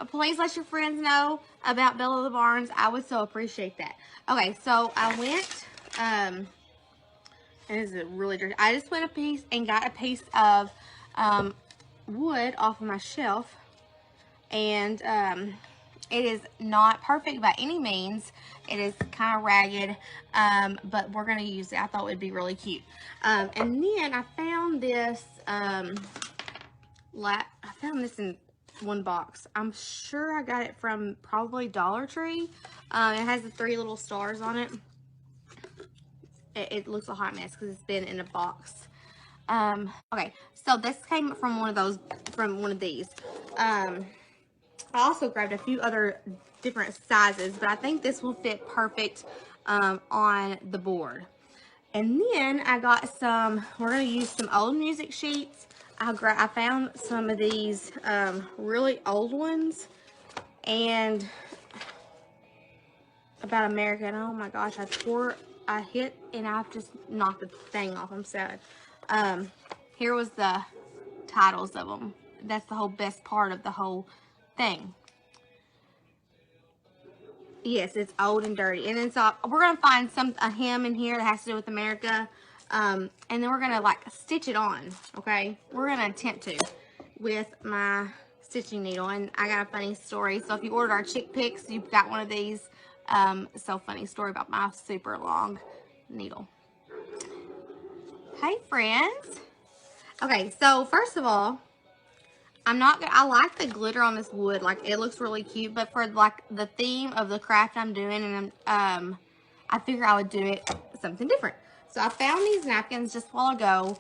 Please let your friends know about Bella the Barnes. I would so appreciate that. Okay, so I went, and this is really dirty. I just went and got a piece of wood off of my shelf, and it is not perfect by any means. It is kind of ragged, but we're going to use it. I thought it would be really cute. And then I found this, I found this in one box. I'm sure I got it from probably Dollar Tree. It has the 3 little stars on it. It looks a hot mess because it's been in a box. Okay, so this came from one of these. I also grabbed a few other different sizes, but I think this will fit perfect on the board. And then I got some, we're going to use some old music sheets. I found some of these really old ones, and about America, and oh my gosh, I hit and I've just knocked the thing off. I'm sad. Here was the titles of them. That's the whole best part of the whole thing. Yes, it's old and dirty. And then so we're going to find a hem in here that has to do with America. And then we're going to like stitch it on, okay? We're going to attempt to with my stitching needle. And I got a funny story. So if you ordered our chick picks, you've got one of these. So funny story about my super long needle. Hey friends. Okay, so first of all, I like the glitter on this wood. Like, it looks really cute, but for like the theme of the craft I'm doing, and I figure I would do it something different. So I found these napkins just a while ago.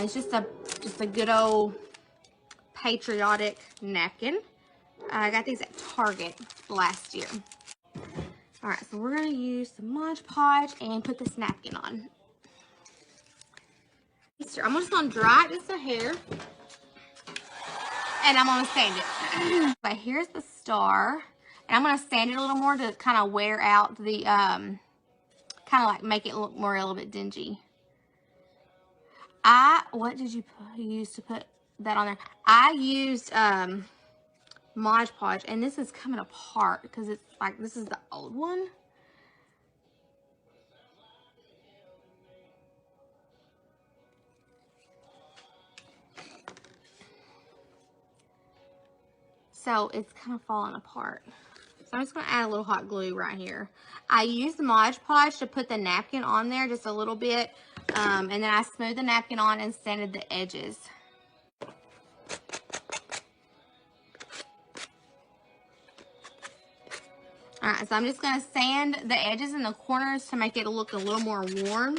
It's just a good old patriotic napkin. I got these at Target last year. All right, so we're gonna use some Mod Podge and put this napkin on. I'm just gonna dry it just a hair, and I'm gonna sand it. But here's the star, and I'm gonna sand it a little more to kind of wear out the, kind of like make it look more a little bit dingy. What did you use to put that on there? I used Mod Podge, and this is coming apart because it's like, this is the old one. So it's kind of falling apart. So I'm just going to add a little hot glue right here. I used the Mod Podge to put the napkin on there just a little bit. And then I smoothed the napkin on and sanded the edges. Alright, so I'm just going to sand the edges and the corners to make it look a little more worn.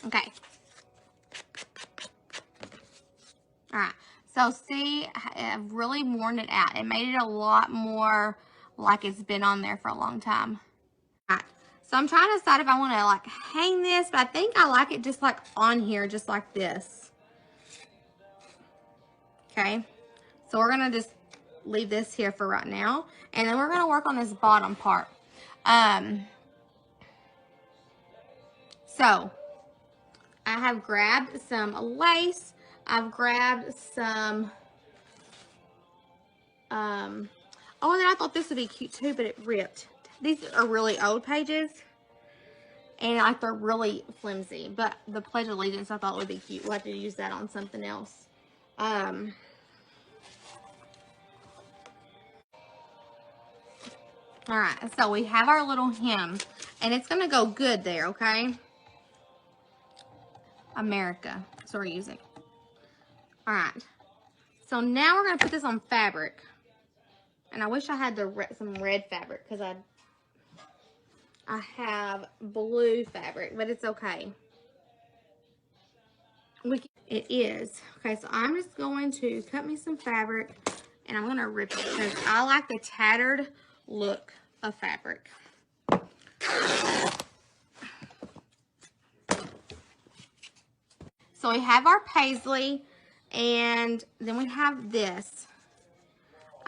Okay. Alright, so see, I've really worn it out. It made it a lot more like it's been on there for a long time. Alright, so I'm trying to decide if I want to like hang this, but I think I like it just like on here, just like this. Okay, so we're going to just leave this here for right now, and then we're going to work on this bottom part. So I have grabbed some lace. I've grabbed some, oh, and then I thought this would be cute too, but it ripped. These are really old pages, and like they're really flimsy, but the Pledge of Allegiance I thought would be cute. We'll have to use that on something else. All right, so we have our little hem, and it's gonna go good there, okay? America, so we're using. All right, so now we're gonna put this on fabric, and I wish I had some red fabric because I have blue fabric, but it's okay. It is. Okay, so I'm just going to cut me some fabric, and I'm gonna rip it because I like the tattered look of fabric. So we have our paisley, and then we have this.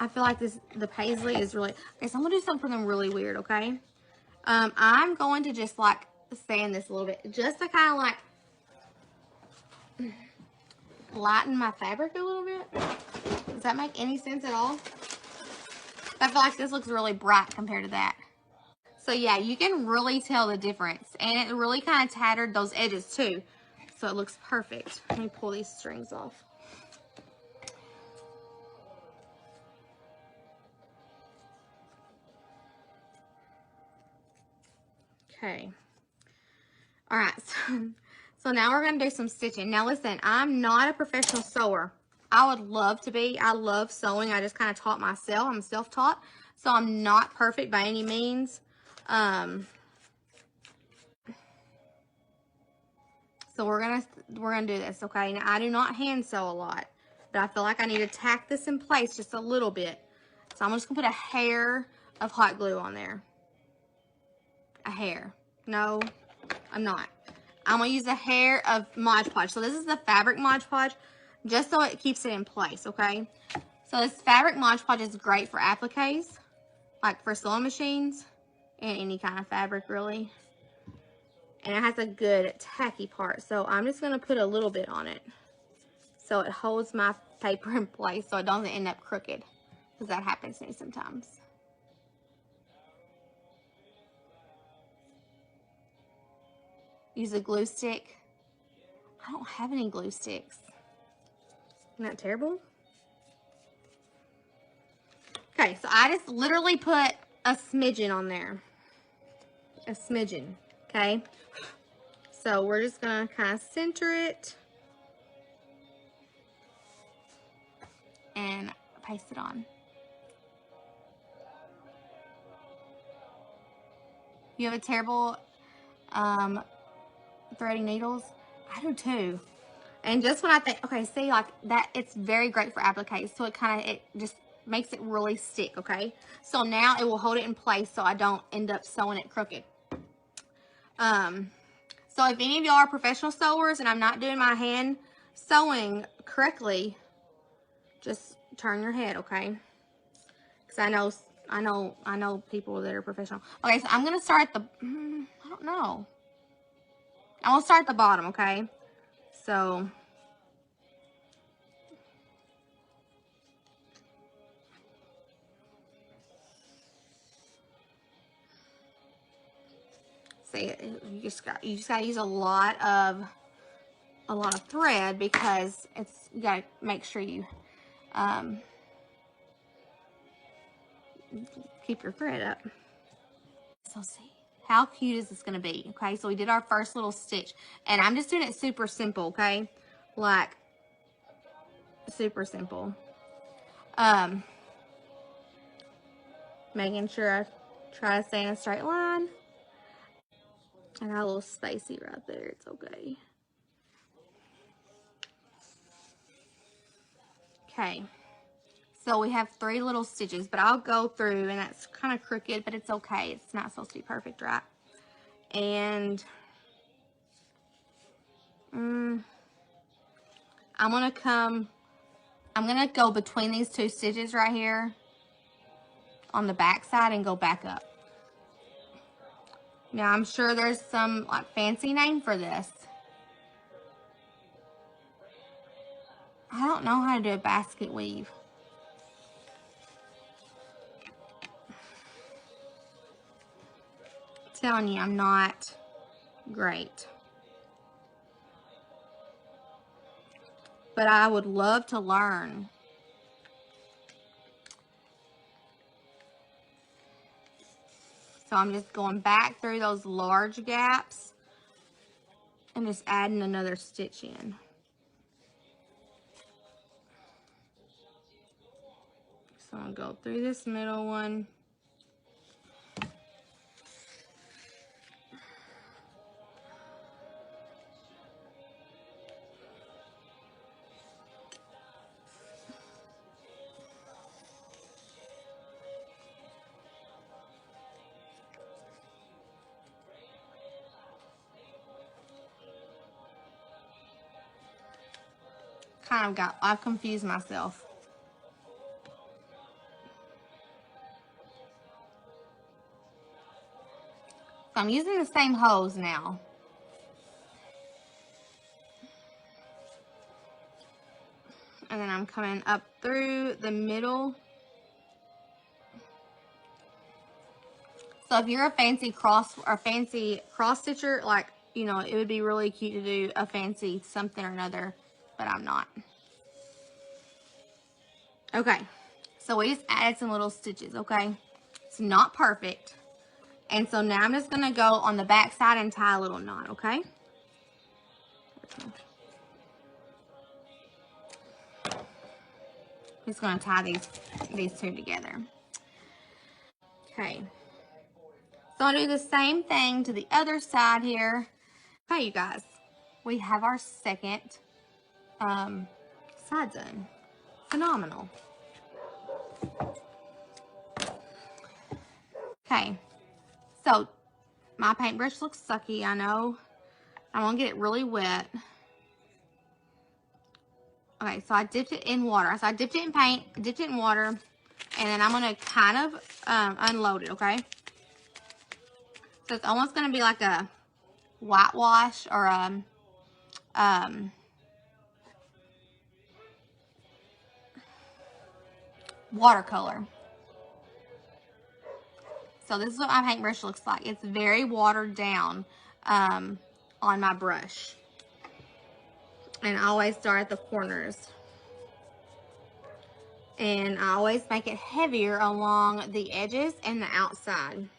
I feel like the paisley is really, okay, so I'm gonna do something really weird, okay? I'm going to just like sand this a little bit, just to kind of like lighten my fabric a little bit. Does that make any sense at all? I feel like this looks really bright compared to that. So yeah, you can really tell the difference. And it really kind of tattered those edges too. So it looks perfect. Let me pull these strings off. Okay. All right. So now we're going to do some stitching. Now listen, I'm not a professional sewer. I would love to be. I love sewing. I just kind of taught myself. I'm self-taught. So I'm not perfect by any means. So we're gonna do this, okay? Now I do not hand sew a lot, but I feel like I need to tack this in place just a little bit. So I'm just gonna put a hair of hot glue on there. A hair. No, I'm not. I'm gonna use a hair of Mod Podge. So this is the fabric Mod Podge, just so it keeps it in place, okay? So this fabric Mod Podge is great for appliques, like for sewing machines, and any kind of fabric really. And it has a good tacky part. So I'm just going to put a little bit on it, so it holds my paper in place so it doesn't end up crooked. Because that happens to me sometimes. Use a glue stick. I don't have any glue sticks. Isn't that terrible? Okay, so I just literally put a smidgen on there. A smidgen, okay? So we're just going to kind of center it and paste it on. You have a terrible threading needles? I do too. And just when I think, okay, see, like that, it's very great for appliques. So it just makes it really stick, okay? So now it will hold it in place so I don't end up sewing it crooked. So if any of y'all are professional sewers and I'm not doing my hand sewing correctly, just turn your head, okay? Because I know people that are professional. Okay, so I'm gonna start at the, I don't know. I'm gonna start at the bottom, okay? So see, you just gotta use a lot of thread, because you gotta make sure you keep your thread up. So see, how cute is this gonna be? Okay, so we did our first little stitch, and I'm just doing it super simple, okay? Like super simple. Making sure I try to stay in a straight line. I got a little spacey right there. It's okay. Okay. So we have 3 little stitches, but I'll go through, and that's kind of crooked, but it's okay. It's not supposed to be perfect, right? And I'm gonna go between these 2 stitches right here on the back side and go back up. Now I'm sure there's some like fancy name for this. I don't know how to do a basket weave. I'm telling you, I'm not great. But I would love to learn. So I'm just going back through those large gaps and just adding another stitch in. So I'm gonna go through this middle one. I've confused myself. So I'm using the same hose now. And then I'm coming up through the middle. So if you're a fancy cross stitcher, like, you know, it would be really cute to do a fancy something or another, but I'm not. Okay, so we just added some little stitches, okay? It's not perfect. And so now I'm just gonna go on the back side and tie a little knot, okay? Just gonna tie these two together. Okay. So I'll do the same thing to the other side here. Okay, you guys, we have our second side done. Phenomenal. Okay, so my paintbrush looks sucky, I know. I want to get it really wet. Okay, so I dipped it in water. So I dipped it in paint, dipped it in water, and then I'm going to kind of unload it, okay? So it's almost going to be like a whitewash or watercolor. So this is what my paintbrush looks like. It's very watered down on my brush. And I always start at the corners. And I always make it heavier along the edges and the outside.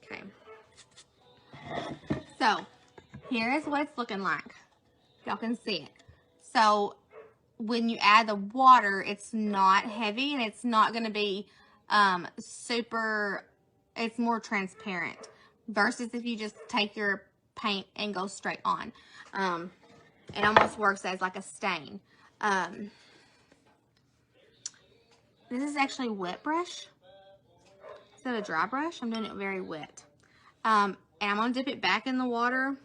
Okay. So, here is what it's looking like. Y'all can see it. So, when you add the water, it's not heavy and it's not going to be it's more transparent versus if you just take your paint and go straight on. It almost works as like a stain. This is actually wet brush instead of dry brush. I'm doing it very wet. And I'm going to dip it back in the water,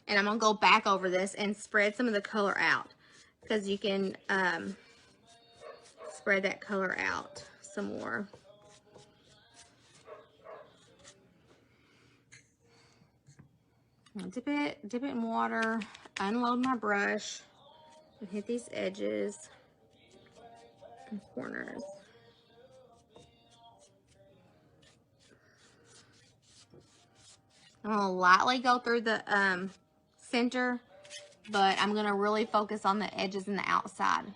and I'm going to go back over this and spread some of the color out, because you can spread that color out some more. Dip it in water, unload my brush, and hit these edges and corners. I'm gonna lightly go through the center, but I'm gonna really focus on the edges and the outside.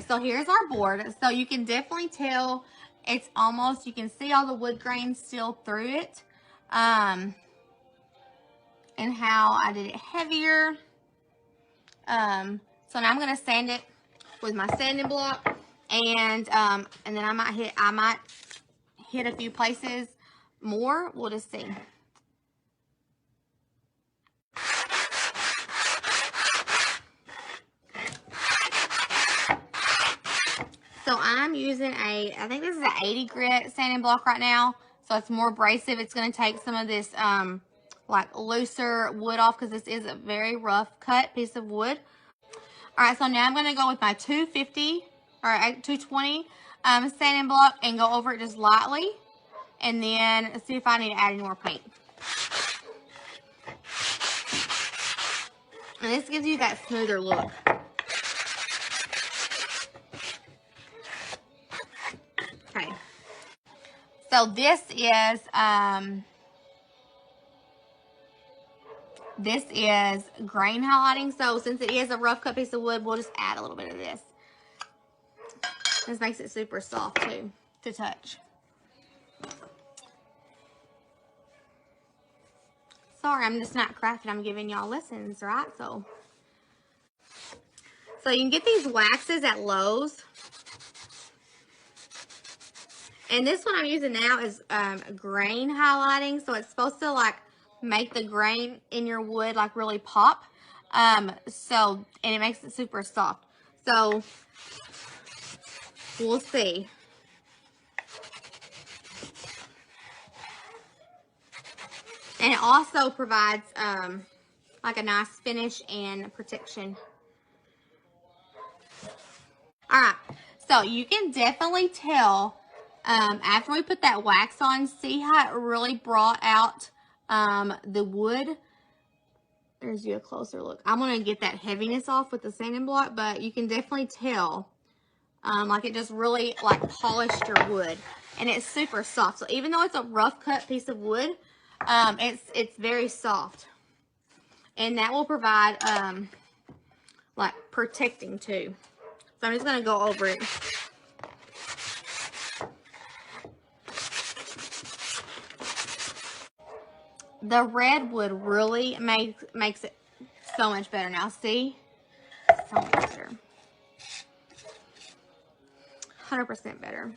So here's our board. So you can definitely tell it's almost, you can see all the wood grain still through it. And how I did it heavier. So now I'm gonna sand it with my sanding block, and then I might hit a few places more. We'll just see. So I'm using I think this is an 80 grit sanding block right now. So it's more abrasive. It's going to take some of this like looser wood off, because this is a very rough cut piece of wood. All right, so now I'm going to go with my 250 or 220 sanding block and go over it just lightly, and then see if I need to add any more paint. And this gives you that smoother look. Okay. So this is grain highlighting. So since it is a rough cut piece of wood, we'll just add a little bit of this. This makes it super soft too to touch. Sorry, I'm just not crafting. I'm giving y'all lessons, right? So you can get these waxes at Lowe's. And this one I'm using now is grain highlighting. So it's supposed to like make the grain in your wood like really pop. And it makes it super soft. So we'll see. And it also provides like a nice finish and protection. All right, so you can definitely tell after we put that wax on, see how it really brought out the wood. There's you a closer look. I'm going to get that heaviness off with the sanding block, but you can definitely tell like it just really like polished your wood, and it's super soft. So even though it's a rough cut piece of wood, it's very soft, and that will provide like protecting too. So I'm just going to go over it. The redwood really makes it so much better. Now see, so much better, 100% better.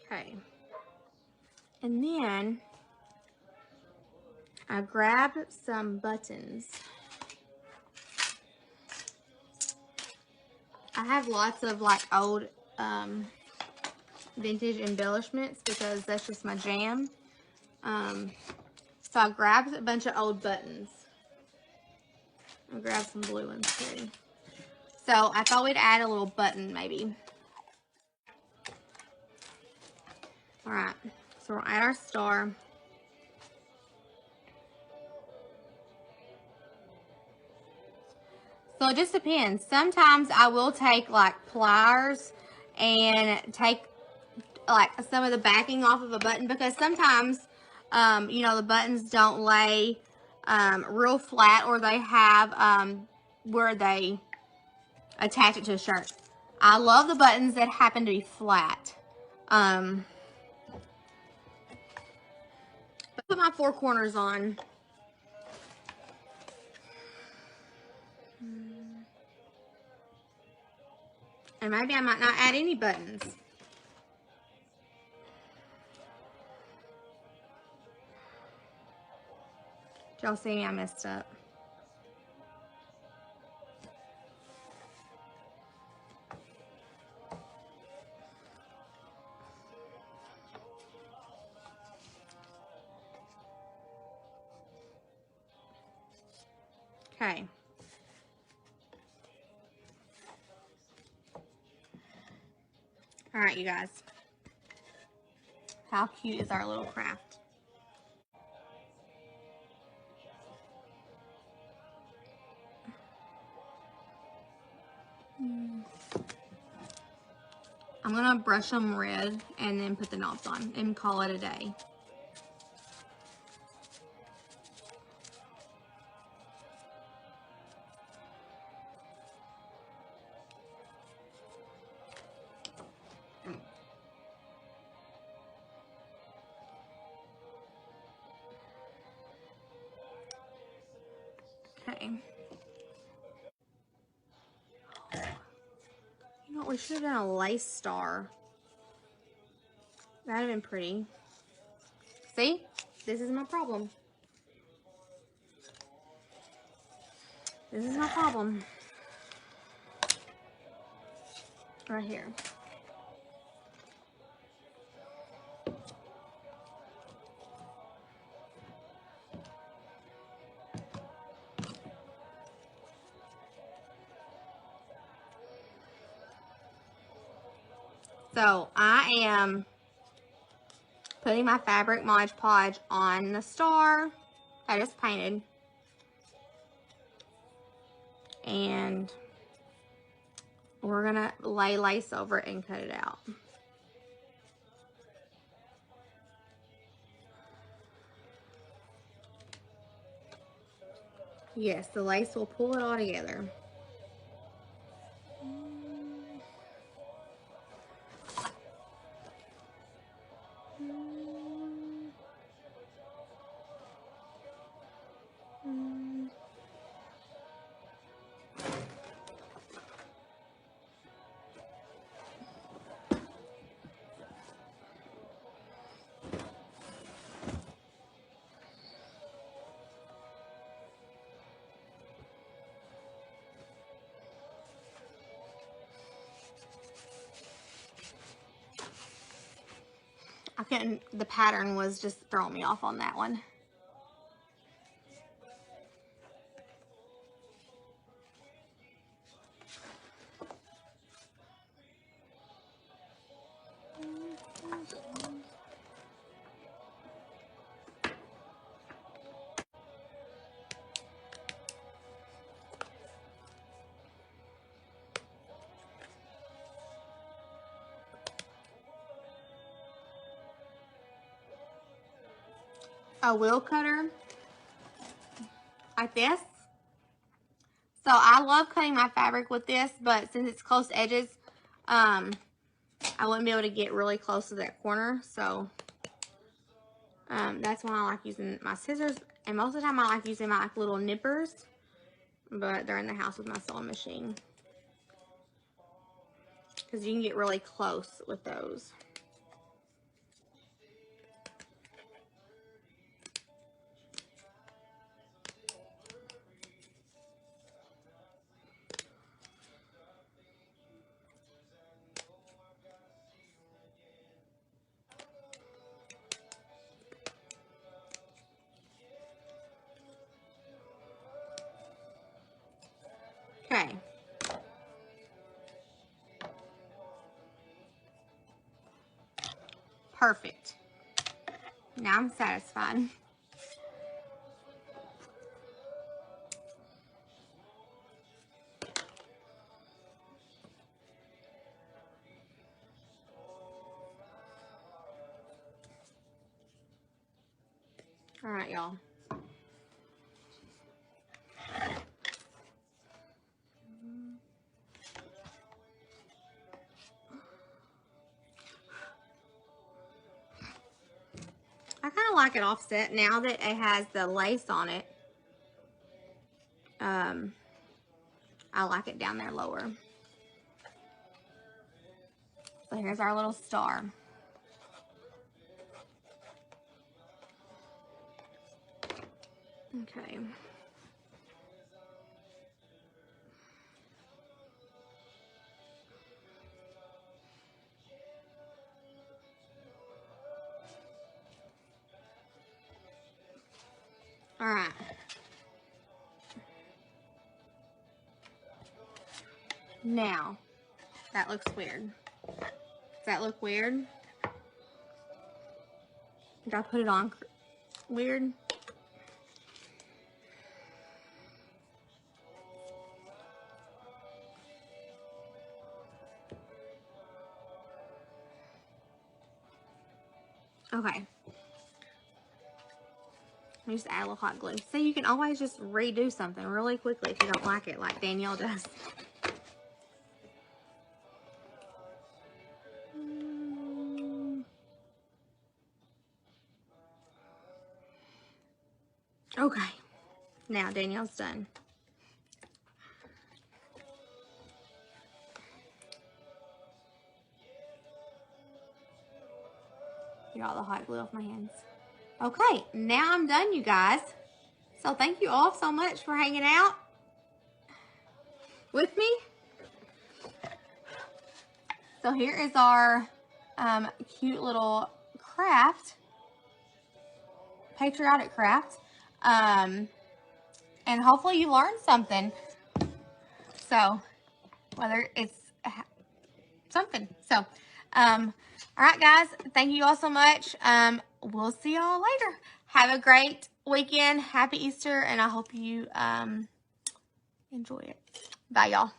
Okay, and then I grabbed some buttons. I have lots of like old vintage embellishments because that's just my jam. So I grabbed a bunch of old buttons. I'll grab some blue ones too. So I thought we'd add a little button maybe. All right, so we'll add our star. So it just depends. Sometimes I will take like pliers and take like some of the backing off of a button, because sometimes, you know, the buttons don't lay real flat, or they have where they attach it to a shirt. I love the buttons that happen to be flat. Put my four corners on. And maybe I might not add any buttons. Y'all see me? I messed up. Okay. All right, you guys. How cute is our little craft? I'm gonna brush them red and then put the knobs on and call it a day. Okay. You know what? We should have done a lace star. That'd have been pretty. See? This is my problem. This is my problem. Right here. So I am putting my fabric Mod Podge on the star I just painted. And we're gonna lay lace over it and cut it out. Yes, the lace will pull it all together. I couldn't, the pattern was just throwing me off on that one. A wheel cutter like this. So I love cutting my fabric with this, but since it's close edges, I wouldn't be able to get really close to that corner. So that's why I like using my scissors. And most of the time I like using my little nippers, but they're in the house with my sewing machine, because you can get really close with those. Okay. Perfect. Now I'm satisfied. All right, y'all. I kind of like it offset now that it has the lace on it. I like it down there lower. So here's our little star. Okay. All right. Now, that looks weird. Does that look weird? Did I put it on weird? Okay. Let me just add a little hot glue. See, you can always just redo something really quickly if you don't like it, like Danielle does. Okay. Now Danielle's done. Get all the hot glue off my hands. Okay, now I'm done, you guys. So thank you all so much for hanging out with me. So here is our cute little craft, patriotic craft. And hopefully you learned something. So whether it's something. So, all right, guys, thank you all so much. We'll see y'all later. Have a great weekend. Happy Easter, and I hope you enjoy it. Bye, y'all.